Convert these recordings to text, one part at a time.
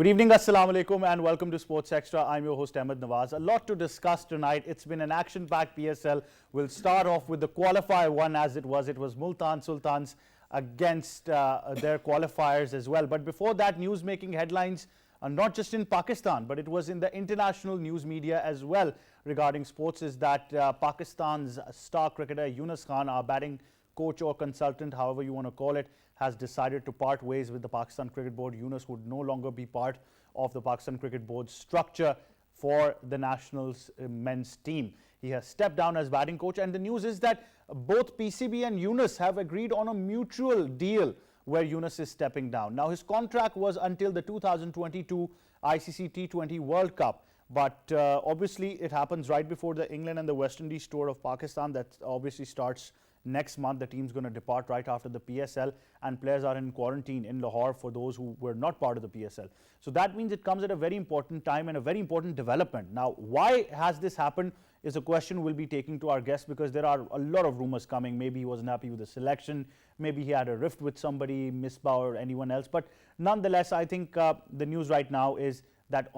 Good evening, assalamu alaikum, and welcome to Sports Extra. I'm your host Ahmed Nawaz. A lot to discuss tonight. It's been an action-packed PSL. We'll start off with the qualifier one as it was. It was Multan Sultans against their qualifiers as well. But before that, news-making headlines, not just in Pakistan, but it was in the international news media as well regarding sports, is that Pakistan's star cricketer Yunus Khan, our batting coach or consultant, however you want to call it, has decided to part ways with the Pakistan Cricket Board. Yunus would no longer be part of the Pakistan Cricket Board's structure for the nationals men's team. He has stepped down as batting coach, and the news is that both PCB and Yunus have agreed on a mutual deal where Yunus is stepping down. Now, his contract was until the 2022 ICC T20 World Cup, but obviously it happens right before the England and the West Indies tour of Pakistan that obviously starts next month. The team's going to depart right after the PSL, and players are in quarantine in Lahore for those who were not part of the PSL. So that means it comes at a very important time and a very important development. Now, why has this happened is a question we'll be taking to our guest, because there are a lot of rumors coming. Maybe he wasn't happy with the selection, maybe he had a rift with somebody, Misbah or anyone else. But nonetheless, I think the news right now is that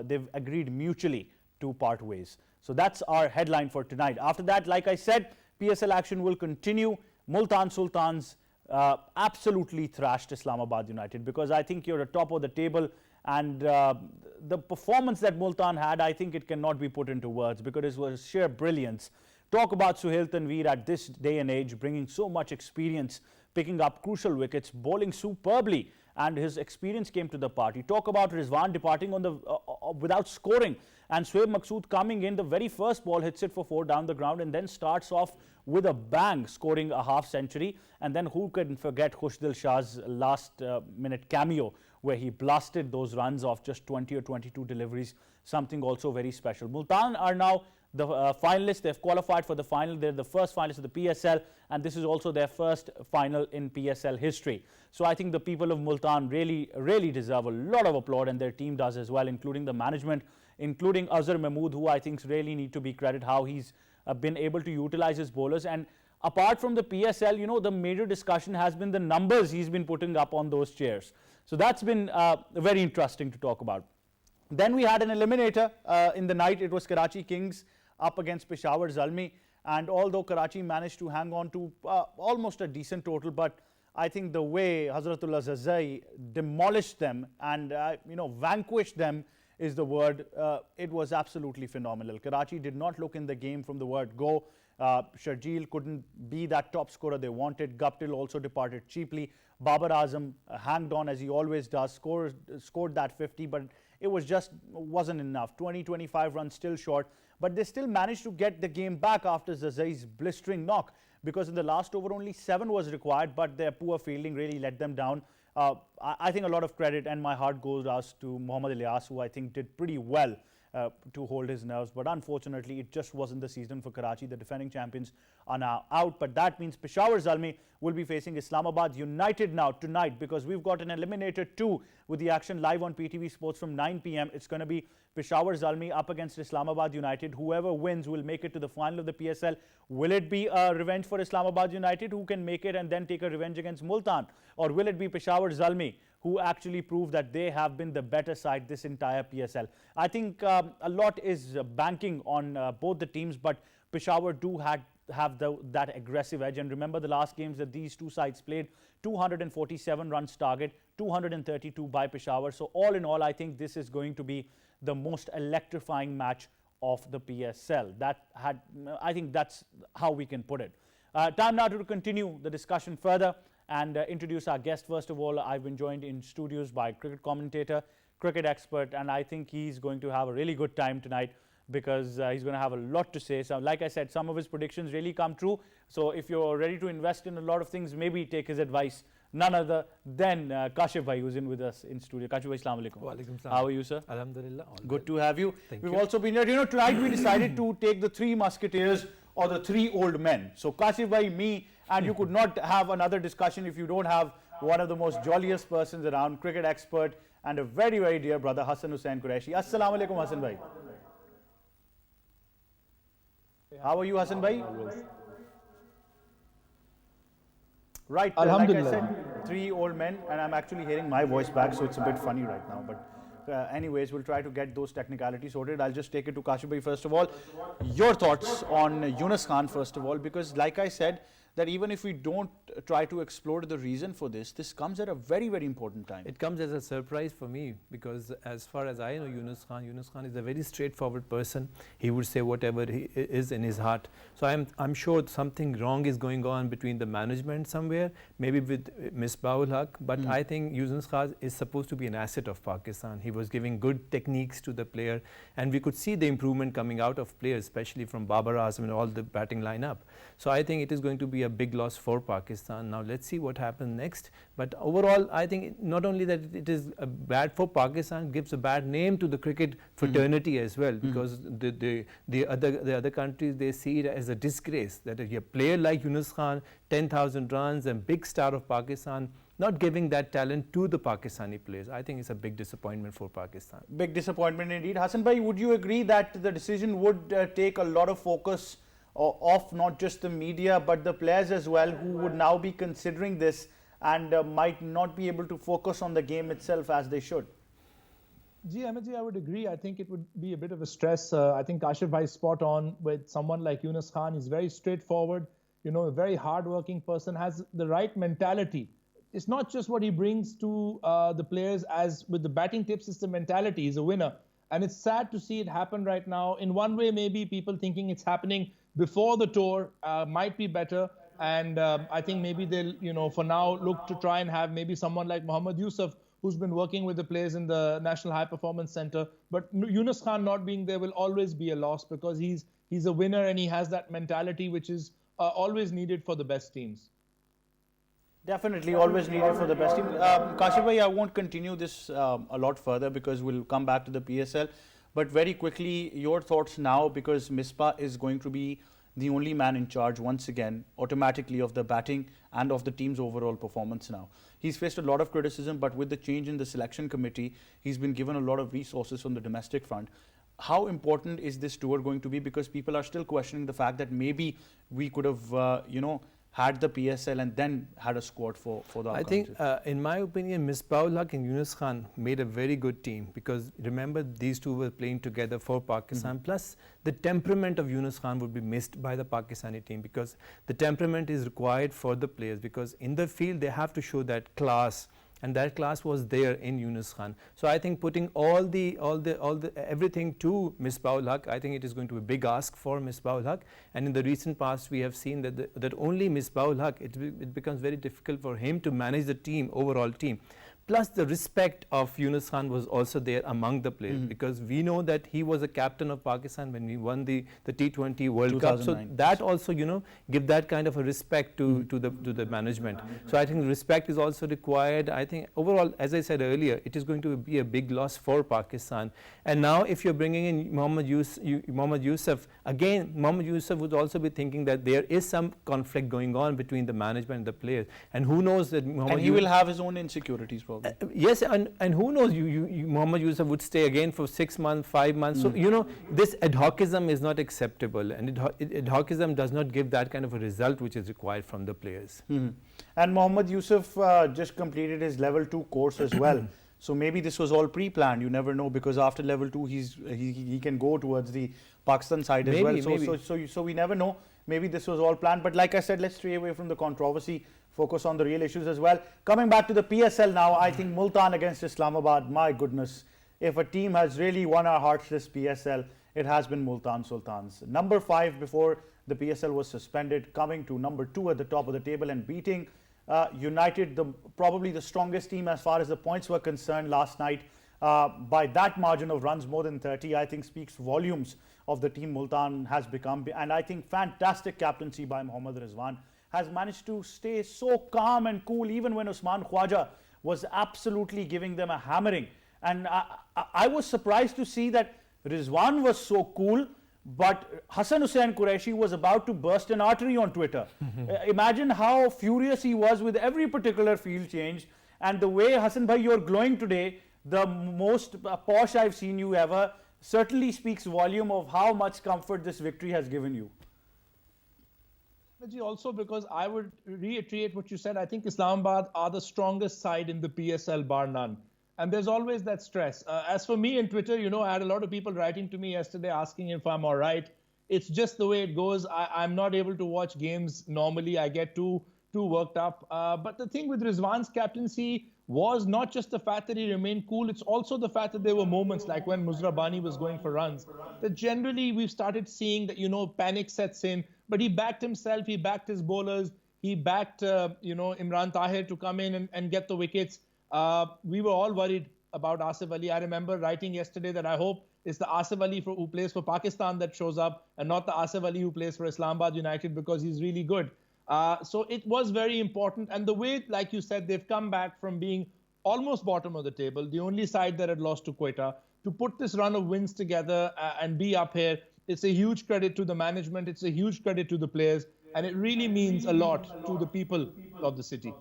they've agreed mutually to part ways. So that's our headline for tonight. After that, like I said, PSL action will continue. Multan Sultans absolutely thrashed Islamabad United, because I think you're at top of the table, and the performance that Multan had, I think it cannot be put into words, because it was sheer brilliance. Talk about Suhail Tanveer at this day and age, bringing so much experience, picking up crucial wickets, bowling superbly, and his experience came to the party. Talk about Rizwan departing on the without scoring, and Shoaib Maqsood coming in, the very first ball hits it for 4 down the ground, and then starts off with a bang, scoring a half century. And then who can forget Khushdil Shah's last minute cameo, where he blasted those runs off just 20 or 22 deliveries, something also very special. Multan are now the finalists. They've qualified for the final. They're the first finalists of the PSL, and this is also their first final in PSL history. So I think the people of Multan really deserve a lot of applaud, and their team does as well, including the management, including Azhar Mahmood, who I think really need to be credited how he's been able to utilize his bowlers. And apart from the PSL, you know, the major discussion has been the numbers he's been putting up on those chairs. So that's been very interesting to talk about. Then we had an eliminator in the night. It was Karachi Kings up against Peshawar Zalmi, and although Karachi managed to hang on to almost a decent total, but I think the way Hazratullah Zazai demolished them and vanquished them is the word. It was absolutely phenomenal. Karachi did not look in the game from the word go. Sharjeel couldn't be that top scorer they wanted. Guptill also departed cheaply. Babar Azam hanged on as he always does, scored that 50, but it wasn't enough. 20-25 runs still short, but they still managed to get the game back after Zazai's blistering knock, because in the last over only 7 was required, but their poor fielding really let them down. I think a lot of credit and my heart goes out to Mohammad Ilyas, who I think did pretty well to hold his nerves, but unfortunately it just wasn't the season for Karachi. The defending champions are now out, but that means Peshawar Zalmi will be facing Islamabad United now tonight, because we've got an eliminator 2 with the action live on PTV Sports from 9 p.m. It's going to be Peshawar Zalmi up against Islamabad United. Whoever wins will make it to the final of the PSL. Will it be a revenge for Islamabad United, who can make it and then take a revenge against Multan, or will it be Peshawar Zalmi, who actually prove that they have been the better side this entire PSL? I think a lot is banking on both the teams, but Peshawar do have that aggressive edge. And remember the last games that these two sides played, 247 runs target, 232 by Peshawar. So all in all, I think this is going to be the most electrifying match of the PSL. I think that's how we can put it. Time now to continue the discussion further and introduce our guest. First of all, I've been joined in studios by cricket commentator, cricket expert, and I think he's going to have a really good time tonight, because he's going to have a lot to say. So like I said, some of his predictions really come true. So if you're ready to invest in a lot of things, maybe take his advice. None other than Kashif Bhai, who's in with us in studio. Kashif Bhai, Assalamu alaikum. Walaikum salam. How are you, sir? Alhamdulillah. Good to have you. Thank We've you. also been here. You know, tonight we decided to take the 3 musketeers or the 3 old men. So Kashif Bhai, me, and you could not have another discussion if you don't have one of the most jolliest persons around, cricket expert and a very, very dear brother, Hassan Hussain Qureshi. Assalamu alaikum, Hassan Bhai. How are you, Hassan Bhai? Right, like I said, 3 old men, and I'm actually hearing my voice back, so it's a bit funny right now. But Anyways, we'll try to get those technicalities sorted. I'll just take it to Kashif bhai first of all. Your thoughts on Yunus Khan first of all, because like I said, that even if we don't try to explore the reason for this comes at a very, very important time. It comes as a surprise for me because as far as I know Yunus Khan is a very straightforward person. He would say whatever he is in his heart. So I'm sure something wrong is going on between the management somewhere, maybe with Misbah-ul Haq. But I think Yunus Khan is supposed to be an asset of Pakistan. He was giving good techniques to the player, and we could see the improvement coming out of players, especially from Babar Azam and all the batting lineup. So I think it is going to be a big loss for Pakistan. Now let's see what happens next. But overall, I think not only that it is bad for Pakistan, gives a bad name to the cricket fraternity as well, because the other countries, they see it as a disgrace that a player like Yunus Khan, 10,000 runs and big star of Pakistan, not giving that talent to the Pakistani players. I think it's a big disappointment for Pakistan. Big disappointment indeed. Hassan bhai, would you agree that the decision would take a lot of focus off not just the media but the players as well, who would now be considering this and might not be able to focus on the game itself as they should? Ahmed ji, I would agree. I think it would be a bit of a stress. I think Kashif bhai is spot on with someone like Yunus Khan. He's very straightforward, a very hard-working person, has the right mentality. It's not just what he brings to the players as with the batting tips, it's the mentality. He's a winner. And it's sad to see it happen right now. In one way, maybe people thinking it's happening before the tour might be better. And I think maybe they'll, for now, look to try and have maybe someone like Mohammad Yusuf, who's been working with the players in the National High Performance Center. But Yunus Khan not being there will always be a loss because he's a winner and he has that mentality which is always needed for the best teams. Definitely, always needed for the best team. Kashif bhai, I won't continue this a lot further because we'll come back to the PSL. But very quickly, your thoughts now, because Misbah is going to be the only man in charge once again, automatically, of the batting and of the team's overall performance now. He's faced a lot of criticism, but with the change in the selection committee, he's been given a lot of resources from the domestic front. How important is this tour going to be? Because people are still questioning the fact that maybe we could have, had the PSL and then had a squad for the I think, in my opinion, Misbah-ul Haq and Yunus Khan made a very good team because remember these two were playing together for Pakistan. Plus, the temperament of Yunus Khan would be missed by the Pakistani team because the temperament is required for the players because in the field they have to show that class. And that class was there in Yunus Khan. So I think putting all the everything to Misbah-ul Haq, I think it is going to be a big ask for Misbah-ul Haq. And in the recent past, we have seen that that only Misbah-ul Haq, it becomes very difficult for him to manage the team, overall team. Plus the respect of Yunus Khan was also there among the players because we know that he was a captain of Pakistan when we won the T20 World Cup. So that also, give that kind of a respect to the management. So I think respect is also required. I think overall, as I said earlier, it is going to be a big loss for Pakistan. And now if you're bringing in Mohammad Yusuf, again, Mohammad Yusuf would also be thinking that there is some conflict going on between the management and the players. And who knows that And he will have his own insecurities probably. Yes, and who knows, Mohammad Yusuf would stay again for 6 months, 5 months. So, this ad hocism is not acceptable, and ad hocism does not give that kind of a result which is required from the players. And Mohammad Yusuf just completed his level 2 course as well. So maybe this was all pre-planned. You never know, because after level 2, he can go towards the Pakistan side as well. So we never know. Maybe this was all planned. But like I said, let's stray away from the controversy. Focus on the real issues as well. Coming back to the PSL now, I think Multan against Islamabad, my goodness. If a team has really won our hearts this PSL, it has been Multan Sultans. Number 5 before the PSL was suspended, coming to number 2 at the top of the table and beating United, probably the strongest team as far as the points were concerned last night. By that margin of runs, more than 30, I think speaks volumes of the team Multan has become. And I think fantastic captaincy by Mohammad Rizwan has managed to stay so calm and cool even when Usman Khwaja was absolutely giving them a hammering. And I was surprised to see that Rizwan was so cool, but Hassan Hussain Qureshi was about to burst an artery on Twitter. Imagine how furious he was with every particular field change. And the way, Hassan bhai, you're glowing today, the most posh I've seen you ever, certainly speaks volume of how much comfort this victory has given you. Also, because I would reiterate what you said, I think Islamabad are the strongest side in the PSL bar none. and there's always that stress. As for me on Twitter, I had a lot of people writing to me yesterday asking if I'm all right. It's just the way it goes. I'm not able to watch games normally. I get too worked up. But the thing with Rizwan's captaincy was not just the fact that he remained cool, it's also the fact that there were moments like when Muzrabani was going for runs, that generally we've started seeing that, panic sets in. But he backed himself, he backed his bowlers, he backed, Imran Tahir to come in and get the wickets. We were all worried about Asif Ali. I remember writing yesterday that I hope it's the Asif Ali who plays for Pakistan that shows up and not the Asif Ali who plays for Islamabad United, because he's really good. So it was very important. And the way, like you said, they've come back from being almost bottom of the table, the only side that had lost to Quetta, to put this run of wins together and be up here. It's a huge credit to the management. It's a huge credit to the players. And it really means a lot to the people of the city.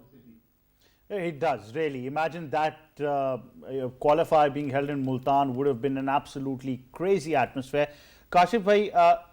It does, really. Imagine that qualifier being held in Multan would have been an absolutely crazy atmosphere. Kashif bhai,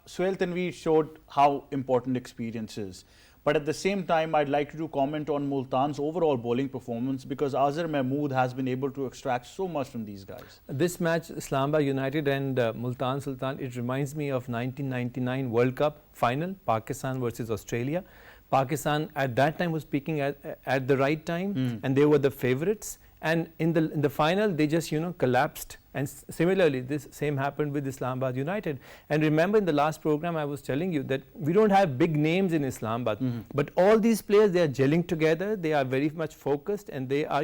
Suhail Tanveer showed how important experience is. But at the same time, I'd like you to comment on Multan's overall bowling performance, because Azhar Mahmood has been able to extract so much from these guys. This match, Islamabad United and Multan Sultan, it reminds me of 1999 World Cup final, Pakistan versus Australia. Pakistan at that time was peaking at the right time, and they were the favourites. And in the final, they just collapsed. And similarly, this same happened with Islamabad United. And remember, in the last program, I was telling you that we don't have big names in Islamabad, but all these players, they are gelling together. They are very much focused, and they are,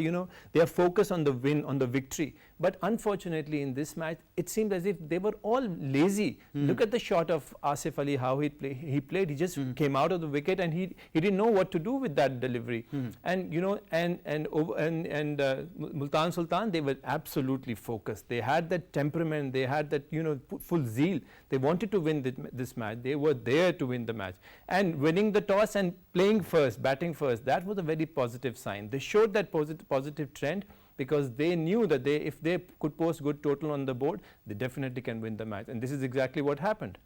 they are focused on the win, on the victory. But unfortunately, in this match, it seemed as if they were all lazy. Look at the shot of Asif Ali, how he played. He just came out of the wicket, and he didn't know what to do with that delivery. And Multan Sultan, they were absolutely focused. They had that temperament. They had that full zeal. They wanted to win this match. They were there to win the match. And winning the toss and playing first, batting first, that was a very positive sign. They showed that positive trend, because they knew that if they could post good total on the board, they definitely can win the match. And this is exactly what happened.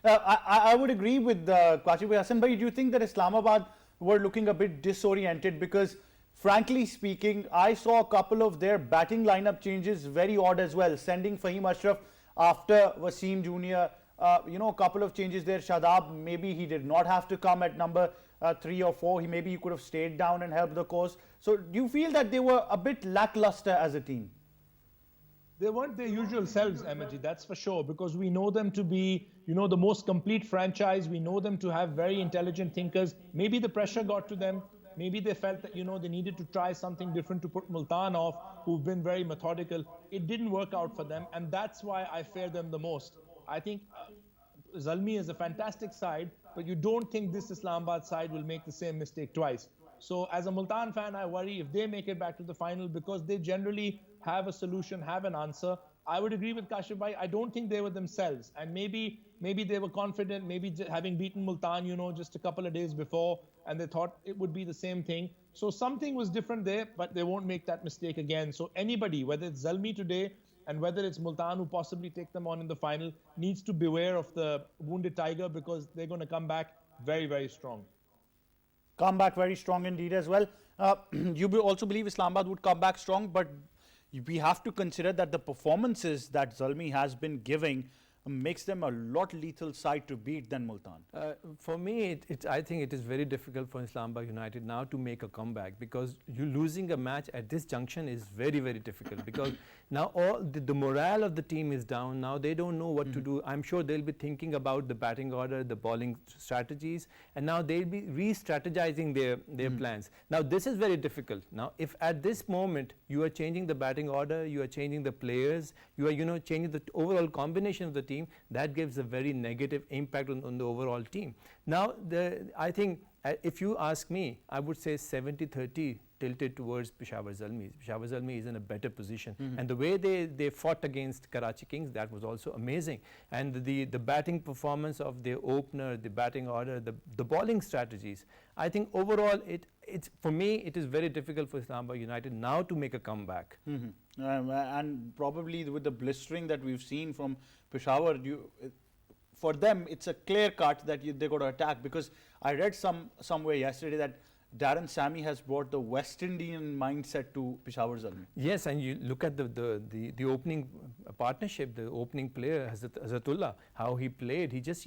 I would agree with Kashif bhai. Hassan bhai, do you think that Islamabad were looking a bit disoriented? Because frankly speaking, I saw a couple of their batting lineup changes very odd as well. Sending Fahim Ashraf after Wasim Jr., a couple of changes there. Shadab, maybe he did not have to come at number 3 or 4. Maybe he could have stayed down and helped the cause. So do you feel that they were a bit lackluster as a team? They weren't their usual selves, Emerji, that's for sure, because we know them to be, the most complete franchise. We know them to have very intelligent thinkers. Maybe the pressure got to them. Maybe they felt that, they needed to try something different to put Multan off, who've been very methodical. It didn't work out for them, and that's why I fear them the most. I think Zalmi is a fantastic side, but you don't think this Islamabad side will make the same mistake twice. So as a Multan fan, I worry if they make it back to the final, because they generally have a solution, have an answer. I would agree with Kashif bhai. I don't think they were themselves. And maybe they were confident, maybe having beaten Multan, just a couple of days before, and they thought it would be the same thing. So something was different there, but they won't make that mistake again. So anybody, whether it's Zalmi today and whether it's Multan who possibly take them on in the final, needs to beware of the wounded tiger, because they're going to come back very, very strong. Come back very strong indeed as well. You also believe Islamabad would come back strong, but we have to consider that the performances that Zalmi has been giving makes them a lot lethal side to beat than Multan. For me, I think it is very difficult for Islamabad United now to make a comeback, because you losing a match at this junction is very, very difficult, because now all the morale of the team is down. Now they don't know what to do. I'm sure they'll be thinking about the batting order, the bowling strategies, and now they'll be re-strategizing their plans. Now this is very difficult. Now if at this moment you are changing the batting order, you are changing the players, you are changing the overall combination of the team, that gives a very negative impact on the overall team. Now I think if you ask me, I would say 70-30 tilted towards Peshawar Zalmi. Peshawar Zalmi is in a better position. And the way they fought against Karachi Kings, that was also amazing. And the batting performance of their opener, the batting order, the bowling strategies, I think overall it's for me it is very difficult for Islamabad United now to make a comeback. And probably with the blistering that we've seen from Peshawar, for them it's a clear cut that they got to attack, because I read somewhere yesterday that Darren Sammy has brought the West Indian mindset to Peshawar Zalmi. Yes, and you look at the opening partnership, the opening player, Hazratullah, how he played. He just,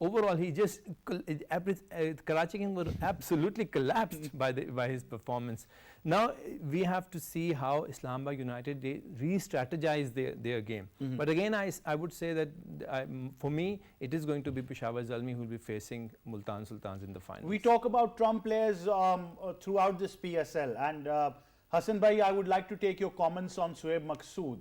overall, he just, Karachi Kings were absolutely collapsed by his performance. Now, we have to see how Islamabad United, they re-strategize their game. But again, I would say that for me, it is going to be Peshawar Zalmi who will be facing Multan Sultans in the final. We talk about Trump players throughout this PSL, and Hassan Bhai, I would like to take your comments on Shoaib Maqsood.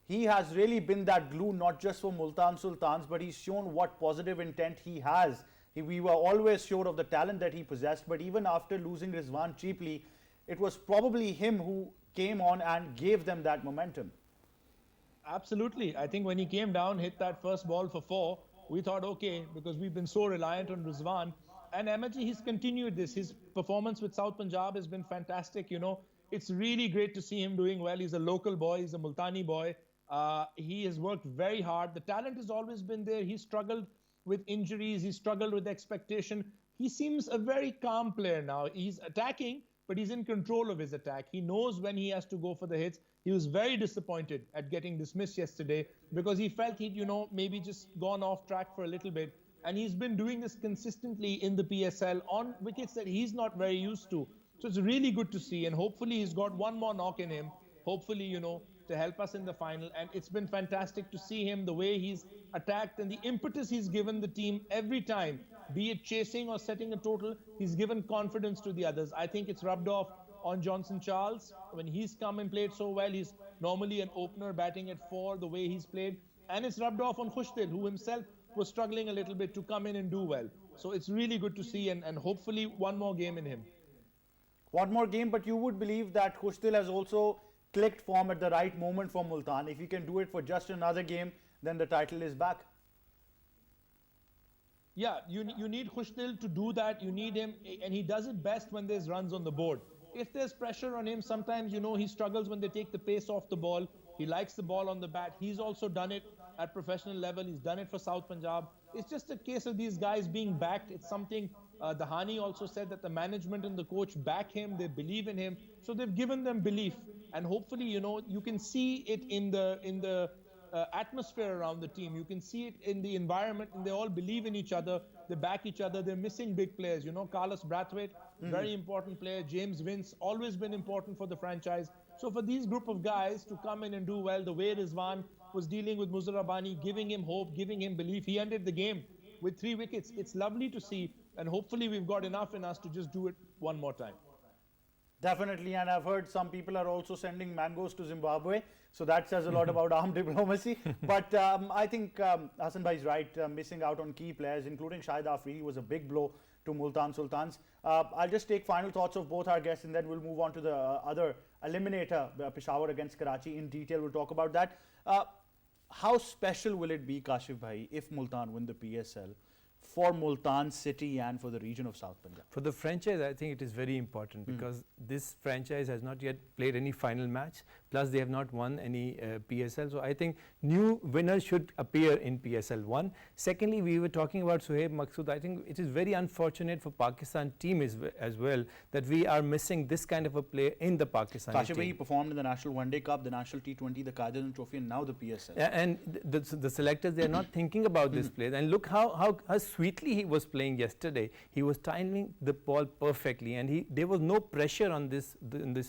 He has really been that glue not just for Multan Sultans, but he's shown what positive intent he has. We were always sure of the talent that he possessed, but even after losing Rizwan cheaply, it was probably him who came on and gave them that momentum. Absolutely. I think when he came down, hit that first ball for 4, we thought, okay, because we've been so reliant on Rizwan. And Ahmedji, he's continued this. His performance with South Punjab has been fantastic. It's really great to see him doing well. He's a local boy. He's a Multani boy. He has worked very hard. The talent has always been there. He struggled with injuries. He struggled with expectation. He seems a very calm player now. He's attacking, but he's in control of his attack. He knows when he has to go for the hits. He was very disappointed at getting dismissed yesterday because he felt he'd, maybe just gone off track for a little bit. And he's been doing this consistently in the PSL on wickets that he's not very used to. So it's really good to see. And hopefully he's got one more knock in him. Hopefully, to help us in the final. And it's been fantastic to see him, the way he's attacked and the impetus he's given the team every time, be it chasing or setting a total, he's given confidence to the others. I think it's rubbed off on Johnson Charles. When he's come and played so well, he's normally an opener batting at 4, the way he's played. And it's rubbed off on Khushdil, who himself was struggling a little bit to come in and do well. So it's really good to see, and hopefully one more game in him. One more game, but you would believe that Khushdil has also clicked form at the right moment for Multan. If he can do it for just another game, then the title is back. Yeah, you need Khushdil to do that. You need him, and he does it best when there's runs on the board. If there's pressure on him, sometimes, he struggles when they take the pace off the ball. He likes the ball on the bat. He's also done it at professional level. He's done it for South Punjab. It's just a case of these guys being backed. It's something Dahani also said, that the management and the coach back him. They believe in him. So they've given them belief. And hopefully, you can see it in the atmosphere around the team. You can see it in the environment, and they all believe in each other. They back each other. They're missing big players. Carlos Brathwaite, very important player. James Vince, always been important for the franchise. So for these group of guys to come in and do well, the way Rizwan was dealing with Muzar Rabbani, giving him hope, giving him belief. He ended the game with 3 wickets. It's lovely to see, and hopefully we've got enough in us to just do it one more time. Definitely, and I've heard some people are also sending mangoes to Zimbabwe, so that says a lot about armed diplomacy. But I think Hassan Bhai is right, missing out on key players, including Shahid Afridi, was a big blow to Multan Sultans. I'll just take final thoughts of both our guests, and then we'll move on to the other eliminator, Peshawar against Karachi. In detail, we'll talk about that. How special will it be, Kashif Bhai, if Multan win the PSL for Multan city and for the region of South Punjab? For the franchise, I think it is very important because this franchise has not yet played any final match. Plus, they have not won any PSL. So I think new winners should appear in PSL 1. Secondly, we were talking about Shoaib Maqsood. I think it is very unfortunate for Pakistan team as well that we are missing this kind of a player in the Pakistan Kashif team. Bhai, he performed in the National One Day Cup, the National T20, the Qadir Trophy, and now the PSL. And the selectors, they are not thinking about this player. And look how sweetly he was playing yesterday. He was timing the ball perfectly, and there was no pressure on this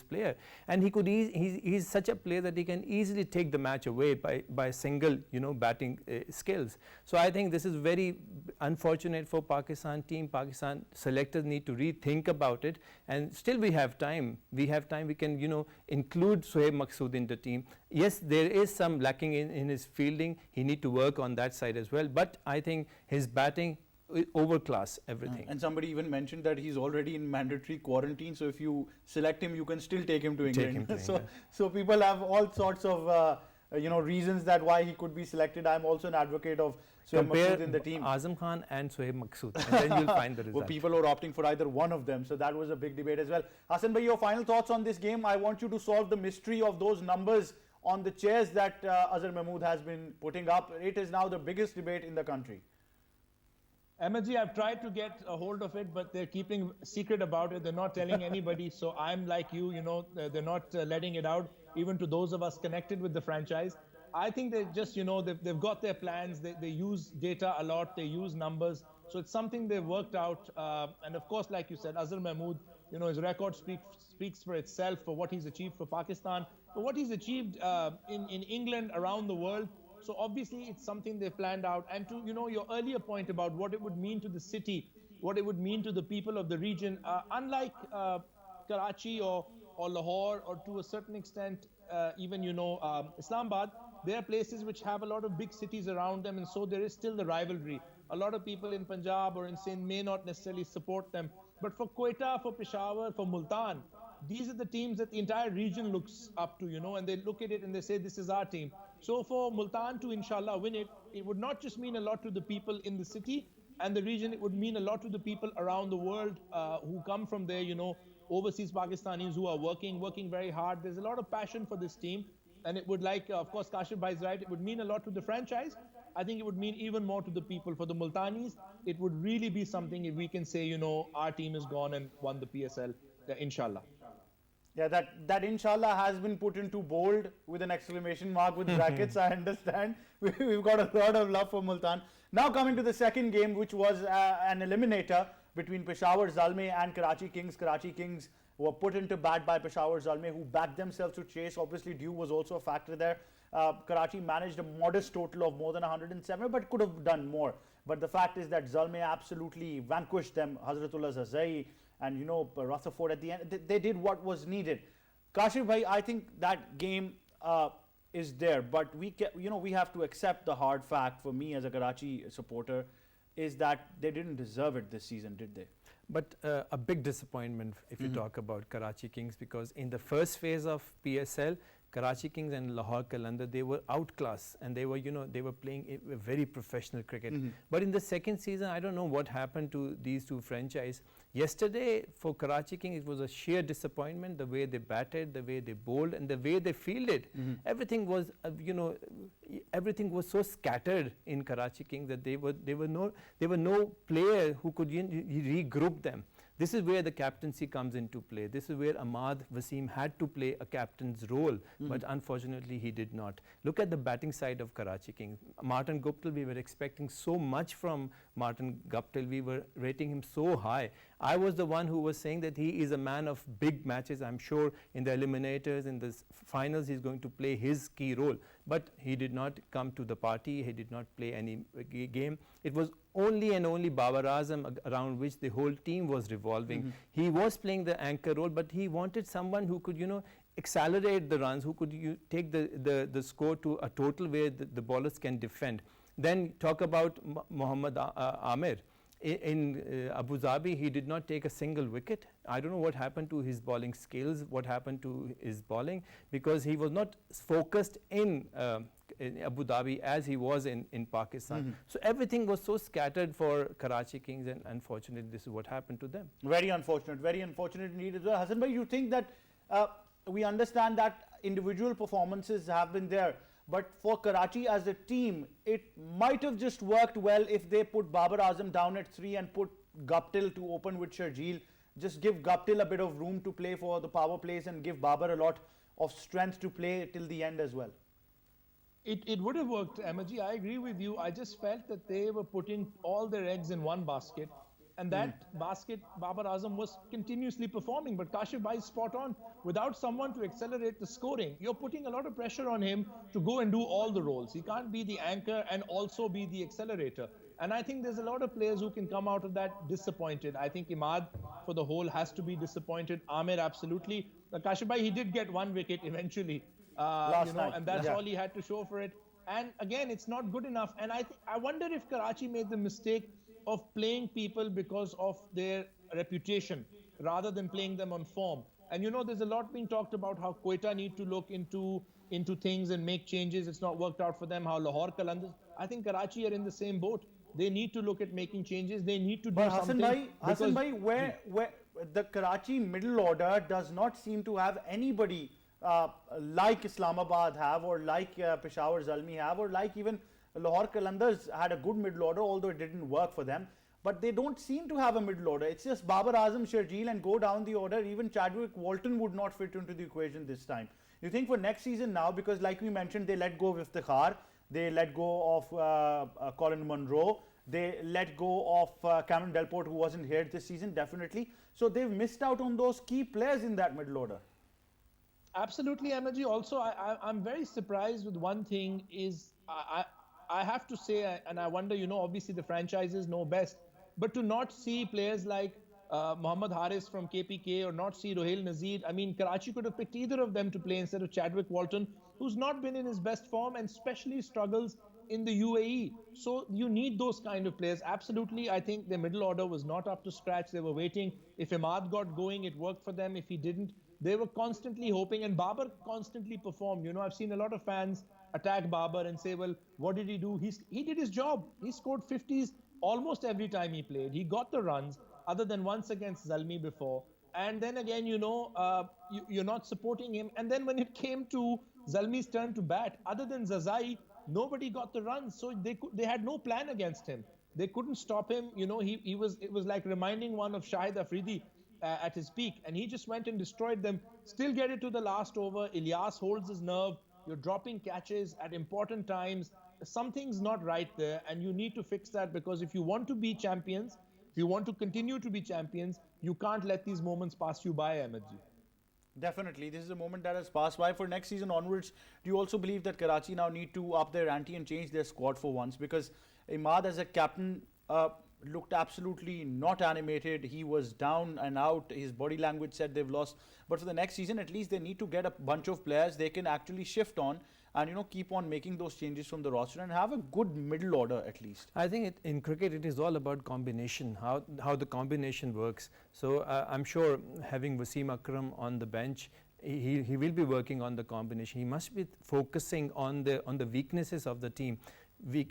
player. And he's such a player that he can easily take the match away by single batting skills. So I think this is very unfortunate for Pakistan team. Pakistan selectors need to rethink about it, and still we have time. We can include Shoaib Maqsood in the team. Yes, there is some lacking in his fielding. He need to work on that side as well. But I think his batting overclass everything. And somebody even mentioned that he's already in mandatory quarantine, so if you select him, you can still take him to England. So people have all sorts of reasons that why he could be selected. I'm also an advocate of Shoaib Maqsood in the team. Azam Khan and Shoaib Maqsood, and then you'll find the result. Well, people are opting for either one of them, so that was a big debate as well. Hassan Bhai, your final thoughts on this game? I want you to solve the mystery of those numbers on the chairs that Azhar Mahmood has been putting up. It is now the biggest debate in the country. Emoji, I've tried to get a hold of it, but they're keeping secret about it. They're not telling anybody. So I'm like you, they're not letting it out, even to those of us connected with the franchise. I think they just, they've got their plans. They use data a lot. They use numbers. So it's something they've worked out. And of course, like you said, Azhar Mahmood, his record speaks for itself for what he's achieved for Pakistan, for what he's achieved in England, around the world. So obviously, it's something they planned out. And to your earlier point about what it would mean to the city, what it would mean to the people of the region, unlike Karachi or Lahore, or to a certain extent, even Islamabad, there are places which have a lot of big cities around them, and so there is still the rivalry. A lot of people in Punjab or in Sindh may not necessarily support them, but for Quetta, for Peshawar, for Multan, these are the teams that the entire region looks up to, and they look at it and they say, this is our team. So for Multan to inshallah win it, it would not just mean a lot to the people in the city and the region, it would mean a lot to the people around the world who come from there, overseas Pakistanis who are working very hard. There's a lot of passion for this team, and it would, of course, Kashif Bhai is right, it would mean a lot to the franchise. I think it would mean even more to the people. For the Multanis, it would really be something if we can say, our team has gone and won the PSL, inshallah. Yeah, that inshallah has been put into bold with an exclamation mark with brackets. I understand. We've got a lot of love for Multan. Now coming to the second game, which was an eliminator between Peshawar Zalmi and Karachi Kings. Karachi Kings were put into bat by Peshawar Zalmi, who backed themselves to chase. Obviously, dew was also a factor there. Karachi managed a modest total of more than 107, but could have done more. But the fact is that Zalmi absolutely vanquished them. Hazratullah Zazai and Rutherford at the end, they did what was needed. Kashif Bhai, I think that game is there, but we have to accept the hard fact, for me as a Karachi supporter, is that they didn't deserve it this season, did they? But a big disappointment if you talk about Karachi Kings, because in the first phase of PSL, Karachi Kings and Lahore Qalandar, they were outclassed, and they were playing a very professional cricket. But in the second season, I don't know what happened to these two franchises. Yesterday for Karachi Kings, it was a sheer disappointment, the way they batted, the way they bowled, and the way they fielded. Everything was everything was so scattered in Karachi Kings that there were no player who could regroup them. This is where the captaincy comes into play. This is where Ahmad Wasim had to play a captain's role, but unfortunately he did not. Look at the batting side of Karachi Kings. Martin Guptill, we were expecting so much from Martin Guptill. We were rating him so high. I was the one who was saying that he is a man of big matches. I'm sure in the eliminators, in the finals, he's going to play his key role. But he did not come to the party. He did not play any game. It was only and only Babar Azam around which the whole team was revolving. He was playing the anchor role, but he wanted someone who could, accelerate the runs, who could take the score to a total where the bowlers can defend. Then talk about Mohammad Amir. In Abu Dhabi, he did not take a single wicket. I don't know what happened to his bowling skills, what happened to his bowling, because he was not focused in Abu Dhabi as he was in Pakistan. So everything was so scattered for Karachi Kings, and unfortunately this is what happened to them. Very unfortunate indeed as well. Hassan Bhai, you think that we understand that individual performances have been there, but for Karachi as a team, it might have just worked well if they put Babar Azam down at 3 and put Guptill to open with Sharjeel. Just give Guptill a bit of room to play for the power plays and give Babar a lot of strength to play till the end as well. It would have worked, Amaji. I agree with you. I just felt that they were putting all their eggs in one basket. And that basket, Babar Azam was continuously performing. But Kashif Bhai is spot on. Without someone to accelerate the scoring, you're putting a lot of pressure on him to go and do all the roles. He can't be the anchor and also be the accelerator. And I think there's a lot of players who can come out of that disappointed. I think Imad, for the whole, has to be disappointed. Amir, absolutely. Kashif Bhai, he did get one wicket eventually. Last night. And that's all he had to show for it. And again, it's not good enough. And I wonder if Karachi made the mistake of playing people because of their reputation rather than playing them on form. And there's a lot being talked about how Quetta need to look into things and make changes. It's not worked out for them. How Lahore Qalandar, I think Karachi are in the same boat. They need to look at making changes. They need to do something. Hassan Bhai, where the Karachi middle order does not seem to have anybody like Islamabad have, or like Peshawar Zalmi have, or like even Lahore Qalandars had a good middle order, although it didn't work for them. but they don't seem to have a middle order. It's just Babar Azam, Sharjeel, and go down the order. Even Chadwick Walton would not fit into the equation this time. You think for next season now, because like we mentioned, they let go of Iftikhar, they let go of Colin Munro, they let go of Cameron Delport, who wasn't here this season, definitely. So they've missed out on those key players in that middle order. Absolutely, Ahmedji. Also, I'm very surprised with one thing is I have to say, and I wonder, obviously the franchises know best, but to not see players like Mohammad Haris from KPK or not see Rohail Nazir. I mean, Karachi could have picked either of them to play instead of Chadwick Walton, who's not been in his best form and especially struggles in the UAE. So you need those kind of players. Absolutely, I think the middle order was not up to scratch. They were waiting. If Imad got going, it worked for them. If he didn't, they were constantly hoping. And Babar constantly performed. I've seen a lot of fans attack Babar and say, well, what did he do? He did his job. He scored 50s almost every time he played. He got the runs, other than once against Zalmi before. And then again, you're not supporting him. And then when it came to Zalmi's turn to bat, other than Zazai, nobody got the runs. So they had no plan against him. They couldn't stop him. It was like reminding one of Shahid Afridi at his peak. And he just went and destroyed them. Still get it to the last over. Ilyas holds his nerve. You're dropping catches at important times. Something's not right there. And you need to fix that, because if you want to be champions, if you want to continue to be champions, you can't let these moments pass you by, Ahmedji. Definitely, this is a moment that has passed by. For next season onwards, do you also believe that Karachi now need to up their ante and change their squad for once? Because Imad as a captain looked absolutely not animated. He was down and out. His body language said they've lost. But for the next season, at least they need to get a bunch of players they can actually shift on and keep on making those changes from the roster and have a good middle order at least. I think in cricket it is all about combination, how the combination works. So I'm sure having Wasim Akram on the bench, he will be working on the combination. He must be focusing on the weaknesses of the team.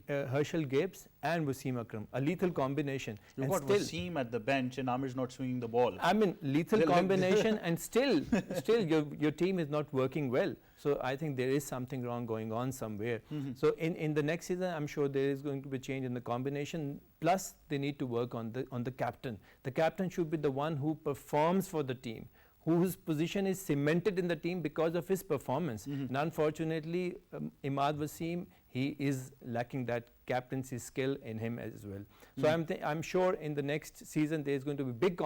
Herschel Gibbs and Wasim Akram, a lethal combination. You've got Wasim at the bench and Amir's not swinging the ball. I mean, lethal combination and still your team is not working well. So I think there is something wrong going on somewhere. So in the next season, I'm sure there is going to be change in the combination. Plus, they need to work on the captain. The captain should be the one who performs for the team, whose position is cemented in the team because of his performance. And unfortunately, Imad Wasim, he is lacking that captaincy skill in him as well. So I'm sure in the next season there is going to be big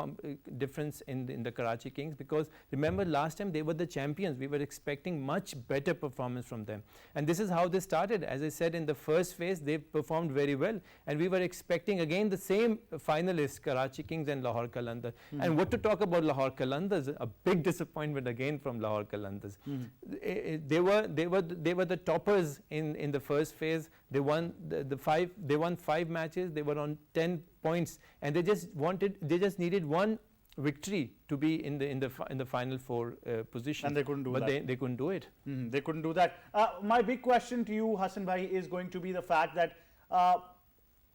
difference in the Karachi Kings, because remember last time they were the champions. We were expecting much better performance from them. And this is how they started. As I said, in the first phase they performed very well, and we were expecting again the same finalists, Karachi Kings and Lahore Qalandars. And what to talk about Lahore Qalandars, a big disappointment again from Lahore Qalandars. They were the toppers in the first phase. They won they won 5 matches. They were on 10 points, and they just needed one victory to be in the final 4 position. And they couldn't do that. But they couldn't do it. They couldn't do that. My big question to you, Hassan Bhai, is going to be the fact that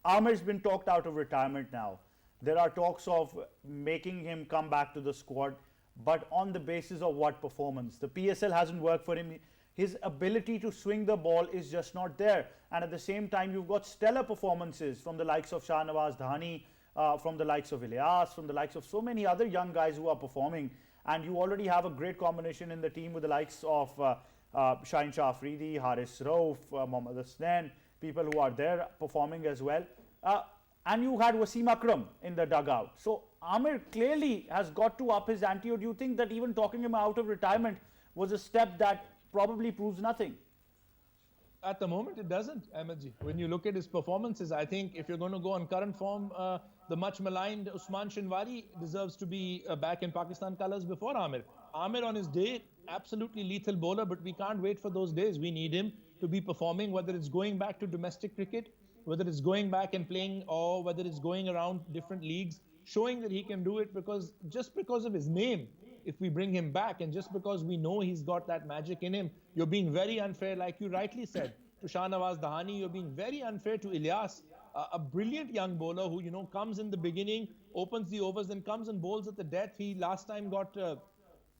Amir's been talked out of retirement now. There are talks of making him come back to the squad, but on the basis of what performance? The PSL hasn't worked for him. His ability to swing the ball is just not there. And at the same time, you've got stellar performances from the likes of Shahnawaz Dhani, from the likes of Ilyas, from the likes of so many other young guys who are performing. And you already have a great combination in the team with the likes of Shaheen Shah Afridi, Haris Rauf, Mohammad Hasnain, people who are there performing as well. And you had Wasim Akram in the dugout. So Amir clearly has got to up his ante. Or do you think that even talking him out of retirement was a step that probably proves nothing? At the moment, it doesn't, Ahmedji. When you look at his performances, I think if you're going to go on current form, the much maligned Usman Shinwari deserves to be back in Pakistan colours before Amir. Amir on his day, absolutely lethal bowler, but we can't wait for those days. We need him to be performing, whether it's going back to domestic cricket, whether it's going back and playing, or whether it's going around different leagues, showing that he can do it, because just because of his name, if we bring him back, and just because we know he's got that magic in him, you're being very unfair, like you rightly said, to Shahnawaz Dhani. You're being very unfair to Ilyas, a brilliant young bowler who, comes in the beginning, opens the overs, and comes and bowls at the death. He last time got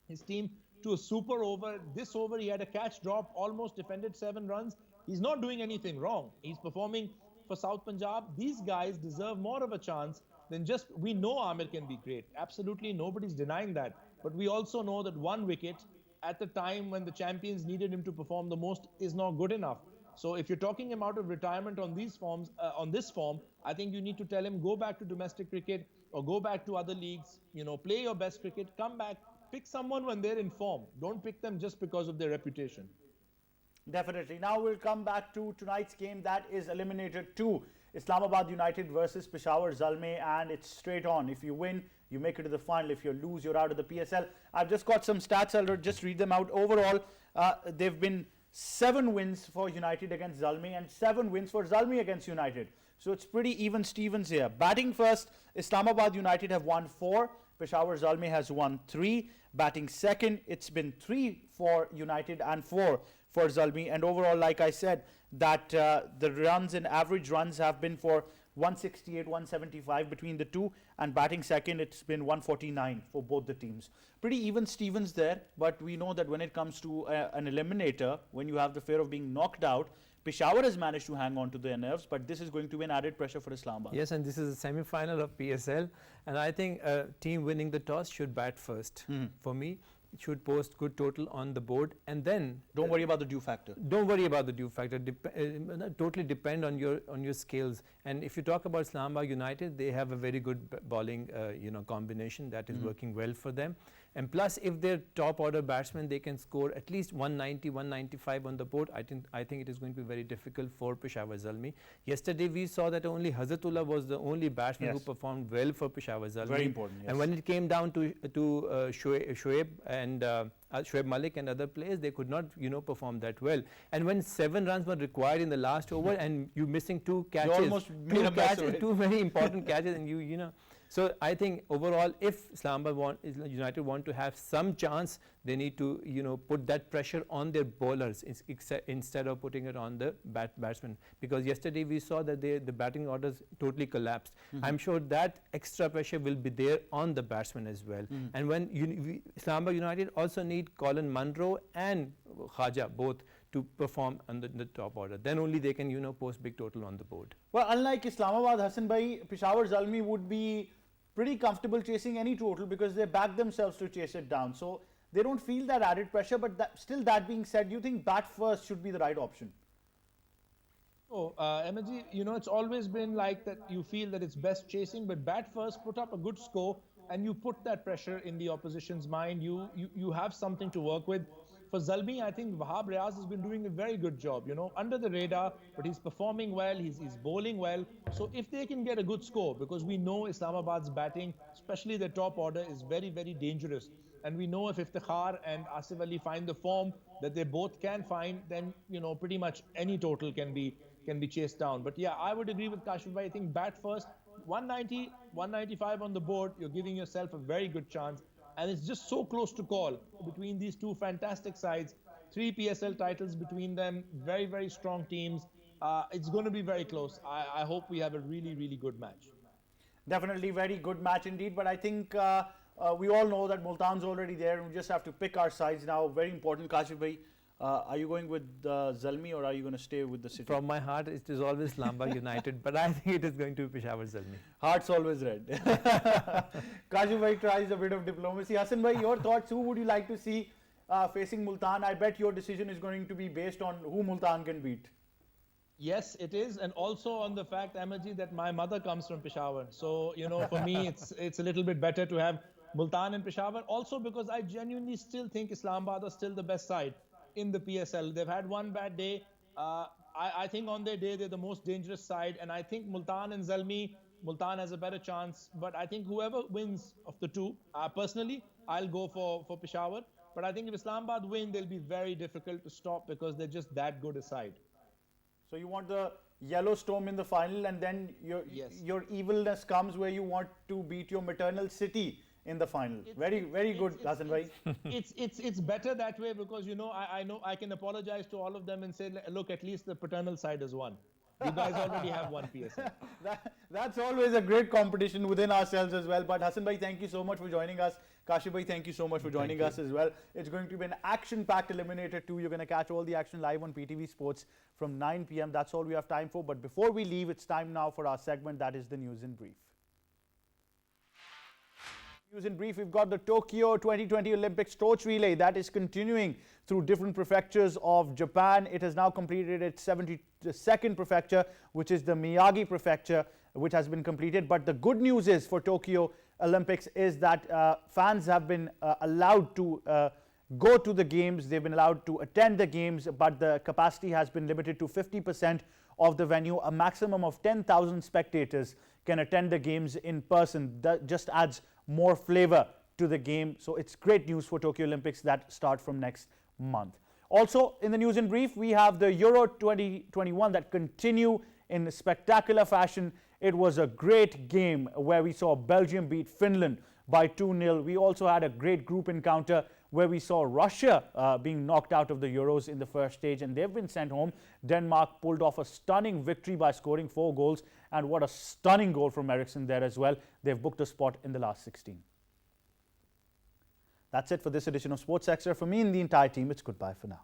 his team to a super over. This over, he had a catch drop, almost defended 7 runs. He's not doing anything wrong. He's performing for South Punjab, these guys deserve more of a chance than just, we know Amir can be great. Absolutely, nobody's denying that. But we also know that one wicket at the time when the champions needed him to perform the most is not good enough. So if you're talking him out of retirement on these forms, on this form, I think you need to tell him, go back to domestic cricket or go back to other leagues, play your best cricket, come back, pick someone when they're in form. Don't pick them just because of their reputation. Definitely. Now we'll come back to tonight's game. That is eliminated 2. Islamabad United versus Peshawar Zalmi, and it's straight on. If you win, you make it to the final. If you lose, you're out of the PSL. I've just got some stats. I'll just read them out. Overall, they've been 7 wins for United against Zalmi and 7 wins for Zalmi against United. So it's pretty even Stevens here. Batting first, Islamabad United have won 4. Peshawar Zalmi has won 3. Batting second, it's been 3 for United and 4 for Zalmi. And overall, like I said, that the runs and average runs have been for 168, 175 between the two, and batting second, it's been 149 for both the teams. Pretty even Stevens there, but we know that when it comes to an eliminator, when you have the fear of being knocked out, Peshawar has managed to hang on to their nerves, but this is going to be an added pressure for Islamabad. Yes, and this is a semi-final of PSL, and I think a team winning the toss should bat first. For me, it should post good total on the board, and then don't worry about the dew factor. Don't worry about the dew factor. Totally depend on your skills. And if you talk about Islamabad United, they have a very good bowling combination that is working well for them. And plus, if they're top order batsmen, they can score at least 190, 195 on the board. I think it is going to be very difficult for Peshawar Zalmi. Yesterday, we saw that only Hazratullah was the only batsman who performed well for Peshawar Zalmi. Very important. Yes. And when it came down to Shoaib and Shoaib Malik and other players, they could not perform that well. And when 7 runs were required in the last over, and you missing 2 catches, you almost made a mess of it. 2 very important catches, and so I think overall, if Islamabad United want to have some chance, they need to put that pressure on their bowlers instead of putting it on the batsmen. Because yesterday we saw that the batting orders totally collapsed. I'm sure that extra pressure will be there on the batsmen as well. And when Islamabad United also need Colin Munro and Khaja both to perform on the top order. Then only they can post big total on the board. Well, unlike Islamabad, Hassan Bhai, Peshawar Zalmi would be pretty comfortable chasing any total because they back themselves to chase it down. So they don't feel that added pressure. But still, that being said, do you think bat first should be the right option? Emerji, it's always been like that. You feel that it's best chasing, but bat first, put up a good score, and you put that pressure in the opposition's mind. You have something to work with. For Zalmi, I think Wahab Riaz has been doing a very good job, under the radar, but he's performing well, he's bowling well. So if they can get a good score, because we know Islamabad's batting, especially the top order, is very, very dangerous. And we know if Iftikhar and Asif Ali find the form that they both can find, then, pretty much any total can be chased down. But yeah, I would agree with Kashif Bhai. I think bat first, 190, 195 on the board, you're giving yourself a very good chance. And it's just so close to call between these two fantastic sides. 3 PSL titles between them, very, very strong teams. It's going to be very close. I hope we have a really, really good match. Definitely very good match indeed. But I think we all know that Multan's already there. We just have to pick our sides now. Very important, Kashif Bhai. Are you going with Zalmi or are you going to stay with the city? From my heart, it is always Islamabad United, but I think it is going to be Peshawar Zalmi. Heart's always red. Kashif Bhai tries a bit of diplomacy. Hassan Bhai, your thoughts? Who would you like to see facing Multan? I bet your decision is going to be based on who Multan can beat. Yes, it is, and also on the fact, Amarji, that my mother comes from Peshawar. So, for me, it's a little bit better to have Multan and Peshawar. Also because I genuinely still think Islamabad are still the best side in the PSL. They've had one bad day. I think on their day, they're the most dangerous side. And I think Multan and Zalmi, Multan has a better chance. But I think whoever wins of the two, personally, I'll go for Peshawar. But I think if Islamabad win, they'll be very difficult to stop because they're just that good a side. So you want the yellow storm in the final, and then your evilness comes where you want to beat your maternal city in the final. Very good, Hassan Bhai. It's better that way because I know I can apologize to all of them and say, look, at least the paternal side has won. You guys already have one PSL. That's always a great competition within ourselves as well. But Hassan bhai, thank you so much for joining us. Kashif bhai, thank you so much for joining us as well. It's going to be an action-packed Eliminator 2. You're going to catch all the action live on PTV Sports from 9 p.m. That's all we have time for. But before we leave, it's time now for our segment that is the News in Brief. News in brief, we've got the Tokyo 2020 Olympics torch relay that is continuing through different prefectures of Japan. It has now completed its 72nd prefecture, which is the Miyagi prefecture, which has been completed. But the good news is for Tokyo Olympics is that fans have been allowed to go to the games. They've been allowed to attend the games, but the capacity has been limited to 50% of the venue. A maximum of 10,000 spectators can attend the games in person. That just adds more flavor to the game. So it's great news for Tokyo Olympics that start from next month. Also in the News in Brief, we have the Euro 2021 that continue in spectacular fashion. It was a great game where we saw Belgium beat Finland by 2-0. We also had a great group encounter where we saw Russia being knocked out of the Euros in the first stage, and they've been sent home. Denmark pulled off a stunning victory by scoring 4 goals, and what a stunning goal from Eriksen there as well. They've booked a spot in the last 16. That's it for this edition of Sports Extra. For me and the entire team, it's goodbye for now.